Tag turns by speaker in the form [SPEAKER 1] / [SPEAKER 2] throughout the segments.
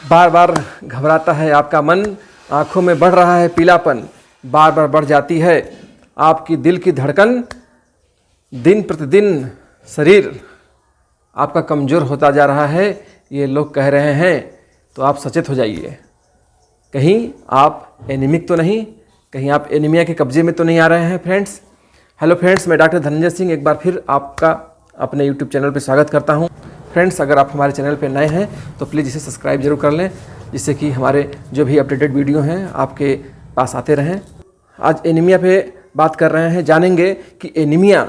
[SPEAKER 1] बार बार घबराता है आपका मन, आंखों में बढ़ रहा है पीलापन, बार बार बढ़ जाती है आपकी दिल की धड़कन, दिन प्रतिदिन शरीर आपका कमज़ोर होता जा रहा है, ये लोग कह रहे हैं। तो आप सचेत हो जाइए, कहीं आप एनीमिक तो नहीं, कहीं आप एनीमिया के कब्जे में तो नहीं आ रहे हैं फ्रेंड्स। हेलो फ्रेंड्स, मैं डॉक्टर धनंजय सिंह एक बार फिर आपका अपने यूट्यूब चैनल पर स्वागत करता हूं। फ्रेंड्स, अगर आप हमारे चैनल पर नए हैं तो प्लीज़ इसे सब्सक्राइब जरूर कर लें, जिससे कि हमारे जो भी अपडेटेड वीडियो हैं आपके पास आते रहें। आज एनीमिया पे बात कर रहे हैं, जानेंगे कि एनीमिया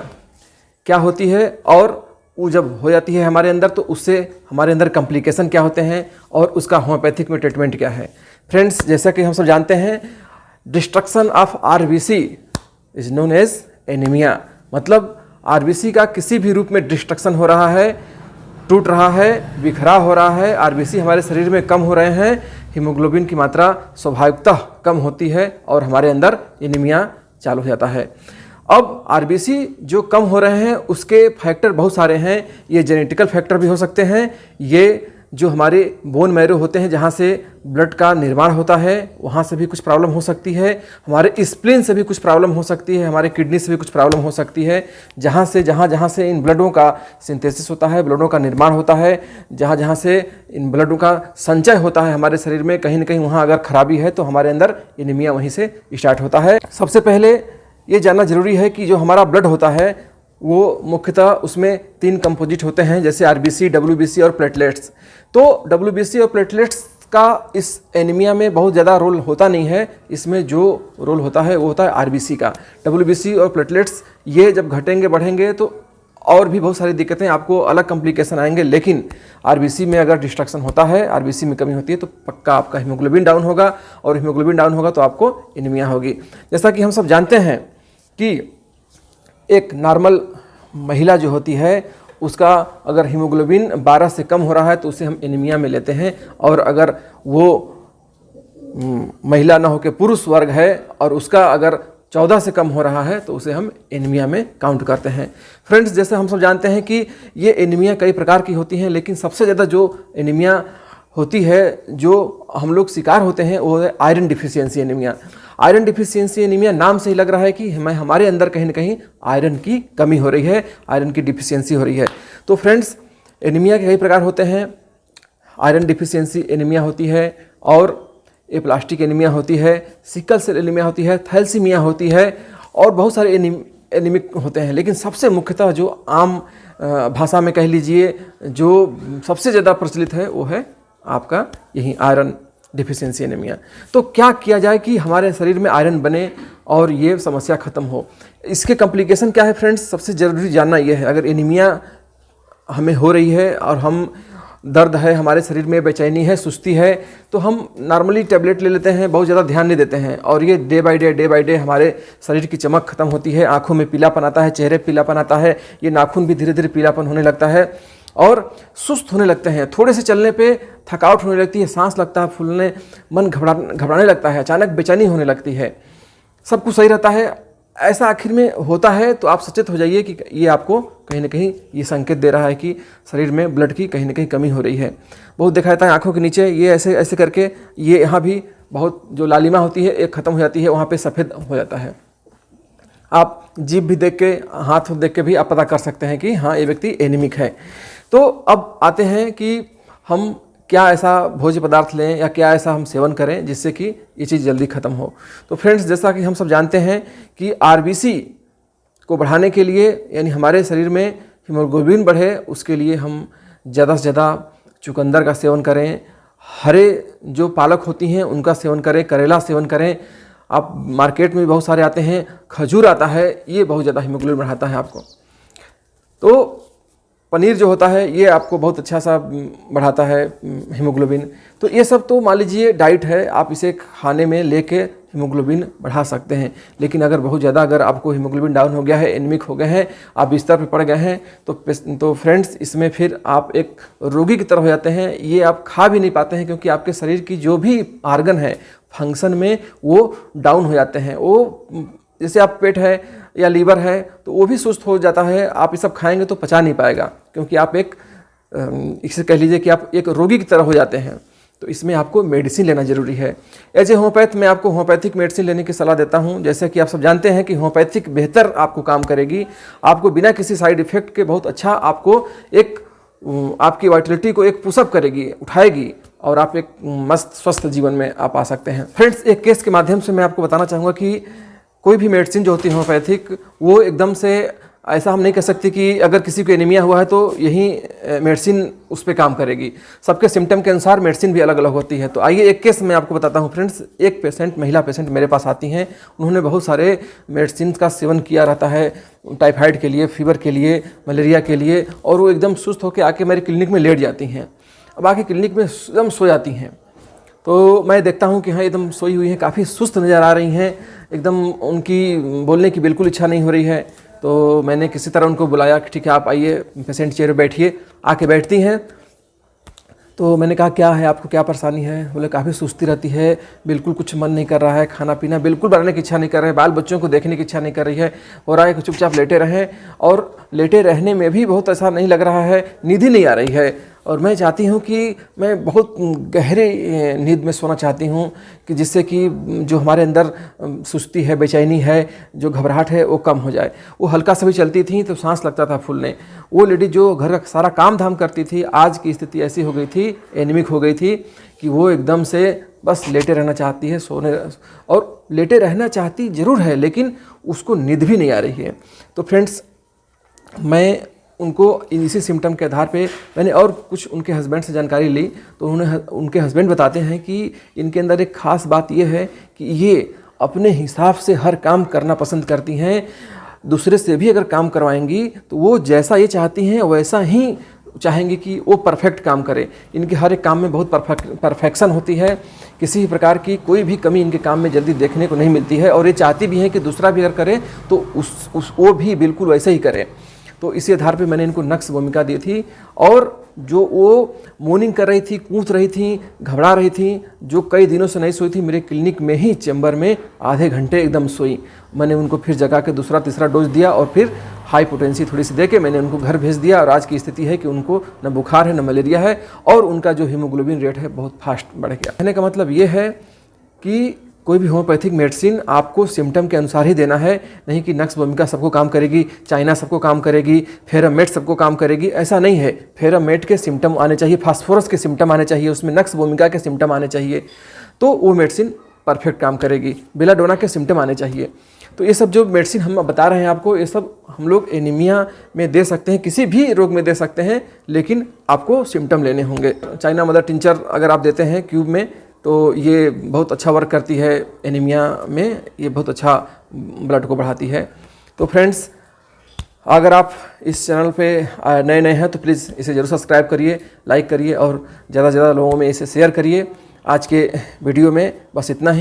[SPEAKER 1] क्या होती है और वो जब हो जाती है हमारे अंदर तो उससे हमारे अंदर कॉम्प्लिकेशन क्या होते हैं और उसका होम्योपैथिक में ट्रीटमेंट क्या है। फ्रेंड्स, जैसा कि हम सब जानते हैं, destruction of RBC is known as anaemia. मतलब आरबीसी का किसी भी रूप में डिस्ट्रक्शन हो रहा है, टूट रहा है, बिखराव हो रहा है, आरबीसी हमारे शरीर में कम हो रहे हैं, हीमोग्लोबिन की मात्रा स्वाभाविकतः कम होती है और हमारे अंदर एनीमिया चालू हो जाता है। अब आरबीसी जो कम हो रहे हैं उसके फैक्टर बहुत सारे हैं। ये जेनेटिकल फैक्टर भी हो सकते हैं, ये जो हमारे बोन मैरो होते हैं जहाँ से ब्लड का निर्माण होता है वहाँ से भी कुछ प्रॉब्लम हो सकती है, हमारे स्प्लीन से भी कुछ प्रॉब्लम हो सकती है, हमारे किडनी से भी कुछ प्रॉब्लम हो सकती है। जहाँ से इन ब्लडों का सिंथेसिस होता है, ब्लडों का निर्माण होता है, जहाँ से इन ब्लडों का संचय होता है हमारे शरीर में, कहीं ना कहीं वहाँ अगर खराबी है तो हमारे अंदर एनीमिया वहीं से स्टार्ट होता है। सबसे पहले ये जानना जरूरी है कि जो हमारा ब्लड होता है वो मुख्यतः उसमें 3 कंपोजिट होते हैं, जैसे आरबीसी, डब्ल्यूबीसी और प्लेटलेट्स। तो डब्ल्यूबीसी और प्लेटलेट्स का इस एनीमिया में बहुत ज़्यादा रोल होता नहीं है, इसमें जो रोल होता है वो होता है आरबीसी का। डब्ल्यूबीसी और प्लेटलेट्स ये जब घटेंगे बढ़ेंगे तो और भी बहुत सारी दिक्कतें, आपको अलग कॉम्प्लिकेशन आएंगे। लेकिन आरबीसी में अगर डिस्ट्रक्शन होता है, आरबीसी में कमी होती है तो पक्का आपका हीमोग्लोबिन डाउन होगा, और हीमोग्लोबिन डाउन होगा तो आपको एनीमिया होगी। जैसा कि हम सब जानते हैं कि एक नॉर्मल महिला जो होती है उसका अगर हीमोग्लोबिन 12 से कम हो रहा है तो उसे हम एनीमिया में लेते हैं, और अगर वो महिला ना होकर पुरुष वर्ग है और उसका अगर 14 से कम हो रहा है तो उसे हम एनीमिया में काउंट करते हैं। फ्रेंड्स, जैसे हम सब जानते हैं कि ये एनीमिया कई प्रकार की होती हैं, लेकिन सबसे ज़्यादा जो एनीमिया होती है, जो हम लोग शिकार होते हैं, वो है iron deficiency anaemia. Iron deficiency anaemia नाम से ही लग रहा है कि हमारे अंदर कहीं ना कहीं आयरन की कमी हो रही है, आयरन की डिफिशियंसी हो रही है। तो फ्रेंड्स, एनीमिया के कई प्रकार होते हैं। आयरन डिफिशियंसी एनीमिया होती है, और एप्लास्टिक एनीमिया होती है, सिकल सेल एनीमिया होती है, थैलेसीमिया होती है, और बहुत सारे एनीमिक होते हैं। लेकिन सबसे मुख्यतः जो आम भाषा में कह लीजिए जो सबसे ज़्यादा प्रचलित है वो है आपका यही आयरन डिफिशियंसी एनीमिया। तो क्या किया जाए कि हमारे शरीर में आयरन बने और ये समस्या ख़त्म हो। इसके कॉम्प्लिकेशन क्या है फ्रेंड्स, सबसे ज़रूरी जानना ये है। अगर एनीमिया हमें हो रही है और हम दर्द है हमारे शरीर में, बेचैनी है, सुस्ती है, तो हम नॉर्मली टैबलेट ले लेते हैं, बहुत ज़्यादा ध्यान नहीं देते हैं, और ये डे बाय डे हमारे शरीर की चमक खत्म होती है, आँखों में पीलापन आता है, चेहरे पीलापन आता है, ये नाखून भी धीरे धीरे पीलापन होने लगता है और सुस्त होने लगते हैं। थोड़े से चलने पे थकावट होने लगती है, सांस लगता है फूलने, मन घबराने लगता है, अचानक बेचैनी होने लगती है, सब कुछ सही रहता है। ऐसा आखिर में होता है तो आप सचेत हो जाइए कि ये आपको कहीं ना कहीं ये संकेत दे रहा है कि शरीर में ब्लड की कहीं ना कहीं कमी हो रही है। बहुत देखा जाता है आँखों के नीचे ये ऐसे ऐसे करके, ये यहाँ भी बहुत जो लालिमा होती है एक ख़त्म हो जाती है, वहाँ पे सफ़ेद हो जाता है। आप जीभ भी देख के, हाथ देख के भी आप पता कर सकते हैं कि हाँ ये व्यक्ति एनीमिक है। तो अब आते हैं कि हम क्या ऐसा भोज्य पदार्थ लें या क्या ऐसा हम सेवन करें जिससे कि ये चीज़ जल्दी ख़त्म हो। तो फ्रेंड्स, जैसा कि हम सब जानते हैं कि आरबीसी को बढ़ाने के लिए, यानी हमारे शरीर में हीमोग्लोबिन बढ़े, उसके लिए हम ज़्यादा से ज़्यादा चुकंदर का सेवन करें, हरे जो पालक होती हैं उनका सेवन करें, करेला सेवन करें। आप मार्केट में भी बहुत सारे आते हैं, खजूर आता है, ये बहुत ज़्यादा हीमोग्लोबिन बढ़ाता है आपको। तो पनीर जो होता है ये आपको बहुत अच्छा सा बढ़ाता है हीमोग्लोबिन। तो ये सब तो मान लीजिए डाइट है, आप इसे खाने में लेके हीमोग्लोबिन बढ़ा सकते हैं। लेकिन अगर बहुत ज़्यादा अगर आपको हीमोग्लोबिन डाउन हो गया है, एनीमिक हो गए हैं, आप बिस्तर पे पड़ गए हैं, तो फ्रेंड्स इसमें फिर आप एक रोगी की तरह हो जाते हैं। ये आप खा भी नहीं पाते हैं क्योंकि आपके शरीर की जो भी आर्गन है फंक्शन में वो डाउन हो जाते हैं। वो जैसे आप पेट है या लीवर है तो वो भी सुस्त हो जाता है, आप ये सब खाएंगे तो पचा नहीं पाएगा, क्योंकि आप एक इसे कह लीजिए कि आप एक रोगी की तरह हो जाते हैं। तो इसमें आपको मेडिसिन लेना जरूरी है। एज ए होम्योपैथ मैं आपको होम्योपैथिक मेडिसिन लेने की सलाह देता हूं। जैसे कि आप सब जानते हैं कि होम्योपैथिक बेहतर आपको काम करेगी, आपको बिना किसी साइड इफेक्ट के बहुत अच्छा आपको एक आपकी वाइटलिटी को एक पुशअप करेगी, उठाएगी और आप एक मस्त स्वस्थ जीवन में आप आ सकते हैं। फ्रेंड्स, एक केस के माध्यम से मैं आपको बताना चाहूँगा कि कोई भी मेडिसिन जो होती है होम्योपैथिक, वो एकदम से ऐसा हम नहीं कह सकते कि अगर किसी को एनीमिया हुआ है तो यही मेडिसिन उस पर काम करेगी। सबके सिम्टम के अनुसार मेडिसिन भी अलग अलग होती है। तो आइए एक केस मैं आपको बताता हूँ फ्रेंड्स। एक पेशेंट, महिला पेशेंट मेरे पास आती हैं, उन्होंने बहुत सारे मेडिसिन का सेवन किया रहता है, टाइफाइड के लिए, फीवर के लिए, मलेरिया के लिए, और वो एकदम सुस्त होकर आके मेरे क्लिनिक में लेट जाती हैं। अब आके क्लिनिक में एकदम सो जाती हैं, तो मैं देखता हूँ कि हाँ एकदम सोई हुई हैं, काफ़ी सुस्त नज़र आ रही हैं, एकदम उनकी बोलने की बिल्कुल इच्छा नहीं हो रही है। तो मैंने किसी तरह उनको बुलाया कि ठीक है आप आइए, पेशेंट चेयर पर बैठिए। आके बैठती हैं तो मैंने कहा क्या है, आपको क्या परेशानी है? बोले काफ़ी सुस्ती रहती है, बिल्कुल कुछ मन नहीं कर रहा है, खाना पीना बिल्कुल बनाने की इच्छा नहीं कर रहे हैं, बाल बच्चों को देखने की इच्छा नहीं कर रही है, हो रहा है कि चुपचाप लेटे रहें, और लेटे रहने में भी बहुत ऐसा नहीं लग रहा है, नींद ही नहीं आ रही है। और मैं चाहती हूँ कि मैं बहुत गहरे नींद में सोना चाहती हूँ कि जिससे कि जो हमारे अंदर सुस्ती है, बेचैनी है, जो घबराहट है वो कम हो जाए। वो हल्का सा भी चलती थी तो सांस लगता था फूलने। वो लेडी जो घर का सारा काम धाम करती थी, आज की स्थिति ऐसी हो गई थी, एनीमिक हो गई थी कि वो एकदम से बस लेटे रहना चाहती है, सोने, और लेटे रहना चाहती ज़रूर है लेकिन उसको नींद भी नहीं आ रही है। तो फ्रेंड्स, मैं उनको इसी सिम्टम के आधार पे मैंने और कुछ उनके हस्बैंड से जानकारी ली, तो उनके हस्बैंड बताते हैं कि इनके अंदर एक ख़ास बात ये है कि ये अपने हिसाब से हर काम करना पसंद करती हैं। दूसरे से भी अगर काम करवाएंगी तो वो जैसा ये चाहती हैं वैसा ही चाहेंगी कि वो परफेक्ट काम करे। इनके हर एक काम में बहुत परफेक्शन होती है, किसी भी प्रकार की कोई भी कमी इनके काम में जल्दी देखने को नहीं मिलती है, और ये चाहती भी हैं कि दूसरा भी अगर करे तो वो भी बिल्कुल वैसे ही करे। तो इसी आधार पे मैंने इनको नक्श भूमिका दी थी, और जो वो मॉर्निंग कर रही थी, कूद रही थी, घबरा रही थी, जो कई दिनों से नहीं सोई थी, मेरे क्लिनिक में ही चैम्बर में आधे घंटे एकदम सोई। मैंने उनको फिर जगा के दूसरा तीसरा डोज दिया और फिर हाई पोटेंसी थोड़ी सी देके मैंने उनको घर भेज दिया। और आज की स्थिति है कि उनको न बुखार है न मलेरिया है, और उनका जो हीमोग्लोबिन रेट है बहुत फास्ट बढ़ गया। कहने का मतलब ये है कि कोई भी होम्योपैथिक मेडिसिन आपको सिम्टम के अनुसार ही देना है, नहीं कि नक्श भूमिका सबको काम करेगी, चाइना सबको काम करेगी, फेरामेट सबको काम करेगी, ऐसा नहीं है। फेरामेट के सिम्टम आने चाहिए, फास्फोरस के सिम्टम आने चाहिए, उसमें नक्श भूमिका के सिम्टम आने चाहिए, तो वो मेडिसिन परफेक्ट काम करेगी। बेलाडोना के सिम्टम आने चाहिए। तो ये सब जो मेडिसिन हम बता रहे हैं आपको, ये सब हम लोग एनीमिया में दे सकते हैं, किसी भी रोग में दे सकते हैं, लेकिन आपको सिम्टम लेने होंगे। चाइना मदर टिंचर अगर आप देते हैं क्यूब में, तो ये बहुत अच्छा वर्क करती है एनीमिया में, ये बहुत अच्छा ब्लड को बढ़ाती है। तो फ्रेंड्स, अगर आप इस चैनल पे नए हैं तो प्लीज़ इसे ज़रूर सब्सक्राइब करिए, लाइक करिए और ज़्यादा से ज़्यादा लोगों में इसे शेयर करिए। आज के वीडियो में बस इतना ही।